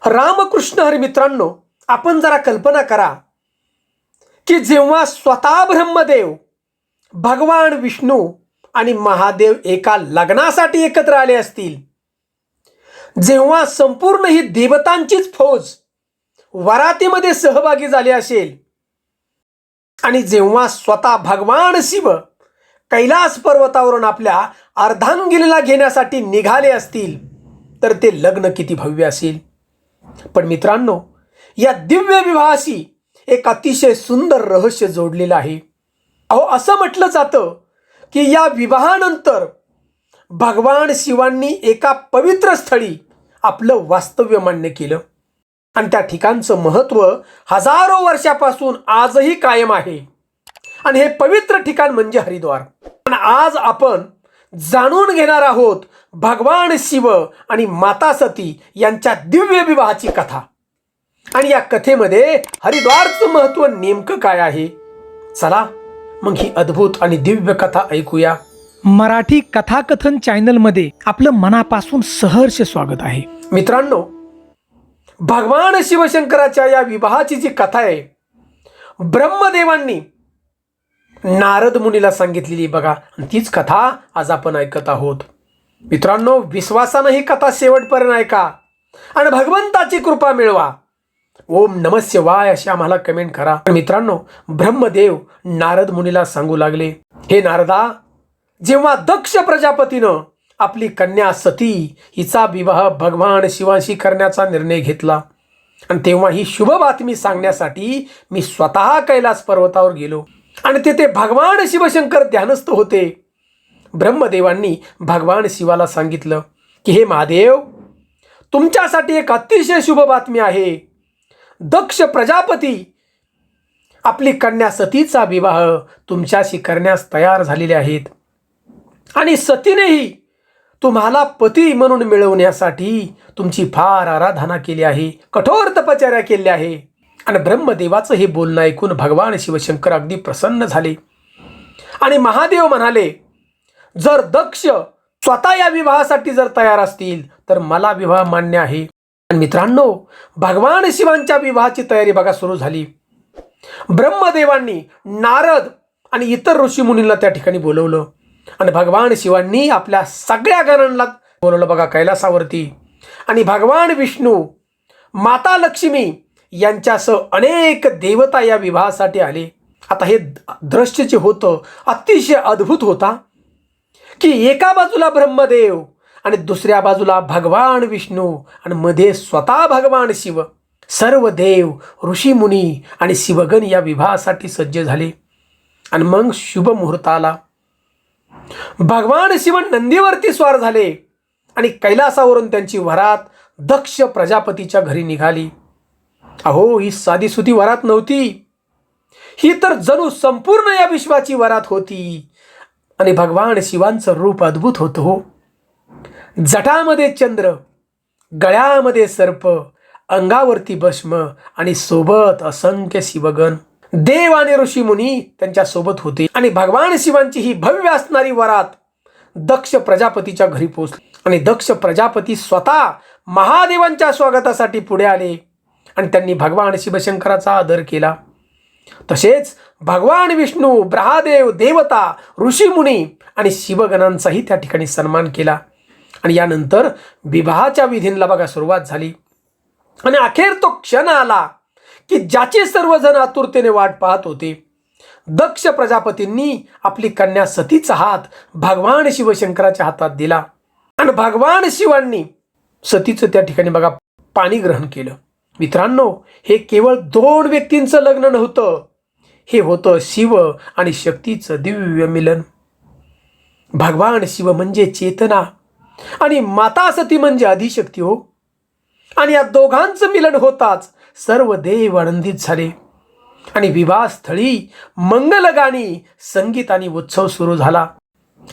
रामकृष्ण हरी मित्रांनो, आपण जरा कल्पना करा की जेव्हा स्वतः ब्रह्मदेव, भगवान विष्णू आणि महादेव एका लग्नासाठी एकत्र आले असतील, जेव्हा संपूर्ण ही देवतांचीच फौज वरातीमध्ये सहभागी झाली असेल आणि जेव्हा स्वतः भगवान शिव कैलास पर्वतावरून आपल्या अर्धांगिनीला घेण्यासाठी निघाले असतील, तर ते लग्न किती भव्य असेल. पण मित्रांनो, या दिव्य विवाहाशी एक अतिशय सुंदर रहस्य जोडलेलं आहे. असं म्हटलं जातं की या विवाहानंतर भगवान शिवांनी एका पवित्र स्थळी आपलं वास्तव्य मान्य केलं आणि त्या ठिकाणचं महत्त्व हजारो वर्षापासून आजही कायम आहे. आणि हे पवित्र ठिकाण म्हणजे हरिद्वार. आणि आज आपण जाणून घेणार आहोत भगवान शिव आणि माता सती यांच्या दिव्य विवाहाची कथा. आणि या कथेमध्ये हरिद्वारचं महत्त्व नेमकं काय आहे, चला मग ही अद्भुत आणि दिव्य कथा ऐकूया. मराठी कथाकथन चॅनलमध्ये आपलं मनापासून सहर्ष स्वागत आहे. मित्रांनो, भगवान शिवशंकराच्या या विवाहाची जी कथा आहे, ब्रह्मदेवांनी नारद मुनीला सांगितलेली बघा, तीच कथा आज आपण ऐकत आहोत. मित्रांनो, विश्वासानं ही कथा शेवटपर्यंत ऐका आणि भगवंताची कृपा मिळवा. ओम नमः शिवाय अशी आम्हाला कमेंट करा. मित्रांनो, ब्रह्मदेव नारद मुनीला सांगू लागले, हे नारदा, जेव्हा दक्ष प्रजापतीनं आपली कन्या सती हिचा विवाह भगवान शिवाशी करण्याचा निर्णय घेतला आणि तेव्हा ही शुभ बातमी सांगण्यासाठी मी स्वतः कैलास पर्वतावर गेलो आणि तेथे भगवान शिवशंकर ध्यानस्थ होते. ब्रह्मदेवांनी भगवान शिवाला सांगितलं की हे महादेव, तुमच्यासाठी एक अतिशय शुभ बातमी आहे. दक्ष प्रजापती आपली कन्या सतीचा विवाह तुमच्याशी करण्यास तयार झालेले आहेत आणि सतीनेही तुम्हाला पती म्हणून मिळवण्यासाठी तुमची फार आराधना केली आहे, कठोर तपश्चर्या केली आहे. आणि ब्रह्मदेवाचं हे बोलणं ऐकून भगवान शिवशंकर अगदी प्रसन्न झाले आणि महादेव म्हणाले, जर दक्ष स्वतः या विवाहासाठी जर तयार असतील तर मला विवाह मान्य आहे. आणि मित्रांनो, भगवान शिवांच्या विवाहाची तयारी बघा सुरू झाली. ब्रह्मदेवांनी नारद आणि इतर ऋषीमुनींना त्या ठिकाणी बोलवलं आणि भगवान शिवांनी आपल्या सगळ्या गणांना बोलवलं बघा कैलासावरती. आणि भगवान विष्णू, माता लक्ष्मी यांच्यासह अनेक देवता या विवाहासाठी आले. आता हे दृश्य जे होतं अतिशय अद्भुत होता की एका बाजूला ब्रह्मदेव आणि दुसऱ्या बाजूला भगवान विष्णू आणि मध्ये स्वतः भगवान शिव, सर्व देव, ऋषीमुनी आणि शिवगण या विवाहासाठी सज्ज झाले. आणि मग शुभ मुहूर्त आला. भगवान शिव नंदीवरती स्वार झाले आणि कैलासावरून त्यांची वरात दक्ष प्रजापतीच्या घरी निघाली. ही साधीसुधी वरात नव्हती, ही तर जणू संपूर्ण या विश्वाची वरात होती. आणि भगवान शिवांचं रूप अद्भुत होतं हो. जटामध्ये चंद्र, गळ्यामध्ये सर्प, अंगावरती भस्म आणि सोबत असंख्य शिवगण, देव आणि ऋषीमुनी त्यांच्या सोबत होते. आणि भगवान शिवांची ही भव्य असणारी वरात दक्ष प्रजापतीच्या घरी पोहोचली आणि दक्ष प्रजापती स्वतः महादेवांच्या स्वागतासाठी पुढे आले आणि त्यांनी भगवान शिवशंकराचा आदर केला. तसेच भगवान विष्णू, ब्रहादेव, देवता, ऋषीमुनी आणि शिवगणांचाही त्या ठिकाणी सन्मान केला. आणि यानंतर विवाहाच्या विधींना बघा सुरुवात झाली. आणि अखेर तो क्षण आला की ज्याचे सर्वजण आतुरतेने वाट पाहत होते. दक्ष प्रजापतींनी आपली कन्या सतीचा हात भगवान शिवशंकराच्या हातात दिला आणि भगवान शिवांनी सतीचं त्या ठिकाणी बघा पाणी ग्रहण केलं. मित्रांनो, हे केवळ दोन व्यक्तींचं लग्न नव्हतं, हे होतं शिव आणि शक्तीचं दिव्य मिलन. भगवान शिव म्हणजे चेतना आणि माता सती म्हणजे आदिशक्ती हो. आणि या दोघांचं मिलन होताच सर्व देव आनंदित झाले आणि विवाहस्थळी मंगलगाणी, संगीत आणि उत्सव सुरू झाला.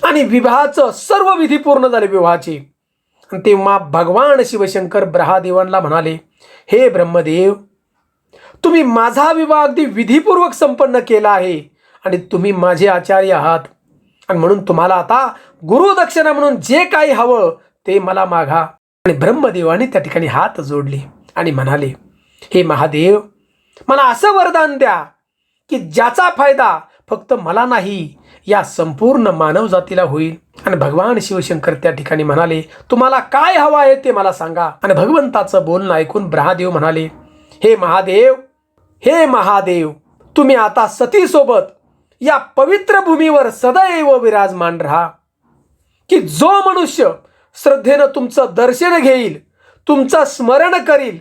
आणि विवाहाचं सर्व विधी पूर्ण झाले विवाहाचे. आणि तेव्हा भगवान शिवशंकर ब्रहादेवांना म्हणाले, हे ब्रह्मदेव, तुम्ही माझा विवाह अगदी विधीपूर्वक संपन्न केला आहे आणि तुम्ही माझे आचार्य आहात आणि म्हणून तुम्हाला आता गुरुदक्षिणा म्हणून जे काही हवं ते मला मागा. आणि ब्रह्मदेवाने त्या ठिकाणी हात जोडले आणि म्हणाले, हे महादेव, मला असं वरदान द्या की ज्याचा फायदा फक्त मला नाही, या संपूर्ण मानवजातीला होईल. आणि भगवान शिवशंकर त्या ठिकाणी म्हणाले, तुम्हाला काय हवं आहे ते मला सांगा. आणि भगवंताचं बोलणं ऐकून ब्रहादेव म्हणाले, हे महादेव, तुम्ही आता सतीसोबत या पवित्र भूमीवर सदैव विराजमान राहा, की जो मनुष्य श्रद्धेनं तुमचं दर्शन घेईल, तुमचं स्मरण करील,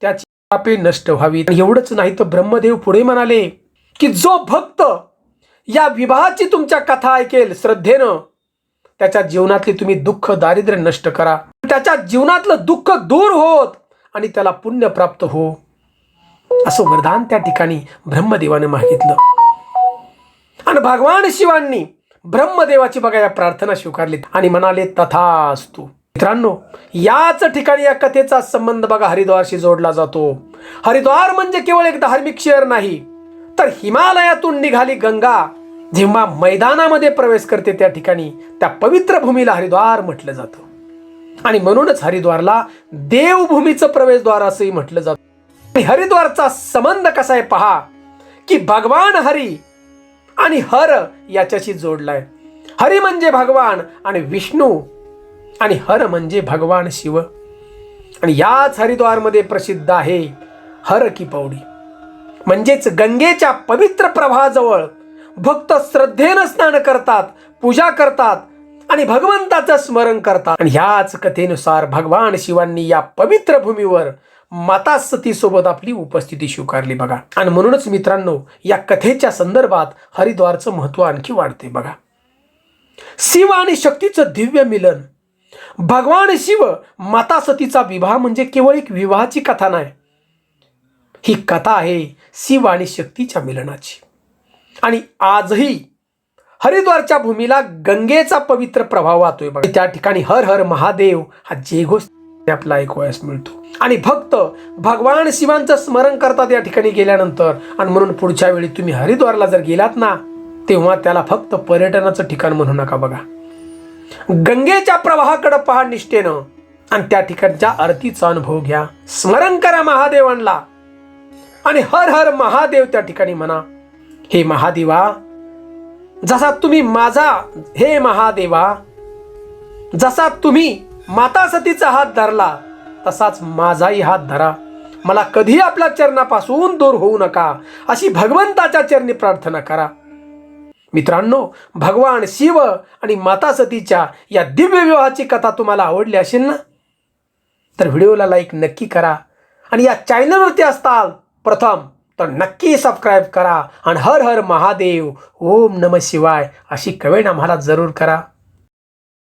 त्याची पापे नष्ट व्हावी. एवढंच नाही तर ब्रह्मदेव पुढे म्हणाले की जो भक्त या विवाहाची तुमच्या कथा ऐकेल श्रद्धेनं, त्याच्या जीवनातले तुम्ही दुःख दारिद्र्य नष्ट करा, त्याच्या जीवनातलं दुःख दूर होत आणि त्याला पुण्य प्राप्त हो, असं वरदान त्या ठिकाणी ब्रह्मदेवाने मागितलं. आणि भगवान शिवांनी ब्रह्मदेवाची बघा या प्रार्थना स्वीकारली आणि म्हणाले, तथास्तु. मित्रांनो, याच ठिकाणी या कथेचा संबंध बघा हरिद्वारशी जोडला जातो. हरिद्वार म्हणजे केवळ एक धार्मिक शहर नाही, तर हिमालयातून निघाली गंगा जेव्हा मैदानामध्ये प्रवेश करते त्या ठिकाणी त्या पवित्र भूमीला हरिद्वार म्हटलं जातं. आणि म्हणूनच हरिद्वारला देवभूमीचं प्रवेशद्वार असंही म्हटलं जातं. आणि हरिद्वारचा संबंध कसा आहे पहा, की भगवान हरी आणि हर याच्याशी जोडलाय. हरी म्हणजे भगवान आणि विष्णू, आणि हर म्हणजे भगवान शिव. आणि याच हरिद्वारमध्ये प्रसिद्ध आहे हर की पौडी, म्हणजेच गंगेच्या पवित्र प्रवाहाजवळ भक्त श्रद्धेनं स्नान करतात, पूजा करतात आणि भगवंताचं स्मरण करतात. आणि ह्याच कथेनुसार भगवान शिवांनी या पवित्र भूमीवर माता सतीसोबत आपली उपस्थिती स्वीकारली बघा. आणि म्हणूनच मित्रांनो, या कथेच्या संदर्भात हरिद्वारचं महत्व आणखी वाढते बघा. शिव आणि शक्तीचं दिव्य मिलन. भगवान शिव माता सतीचा विवाह म्हणजे केवळ एक विवाहाची कथा नाही, ही कथा आहे शिव आणि शक्तीच्या मिलनाची. आणि आजही हरिद्वारच्या भूमीला गंगेचा पवित्र प्रभाव वाहतोय बघा. त्या ठिकाणी हर हर महादेव हा जयघोष आपला ऐकवयास मिळतो. आणि भक्त भगवान शिवांचं स्मरण करतात या ठिकाणी गेल्यानंतर. आणि म्हणून पुढच्या वेळी तुम्ही हरिद्वारला जर गेलात ना, तेव्हा त्याला फक्त पर्यटनाचं ठिकाण म्हणू नका बघा. गंगेच्या प्रवाहाकडे पहा निष्ठेनं आणि त्या ठिकाणच्या आरतीचा अनुभव घ्या. स्मरण करा महादेवांना आणि हर हर महादेव त्या ठिकाणी म्हणा. हे महादेवा, जसा तुम्ही माझा, हे महादेवा, जसा तुम्ही माता सतीचा हात धरला तसाच माझाही हात धरा. मला कधी आपल्या चरणापासून दूर होऊ नका, अशी भगवंताच्या चरणी प्रार्थना करा. मित्रांनो, भगवान शिव आणि माता सतीच्या या दिव्य विवाहाची कथा तुम्हाला आवडली असेल ना, तर व्हिडिओला लाईक नक्की करा. आणि या चॅनलवरती असताल प्रथम तर नक्की सबस्क्राईब करा. आणि हर हर महादेव, ओम नमः शिवाय अशी कमेंट आम्हाला जरूर करा.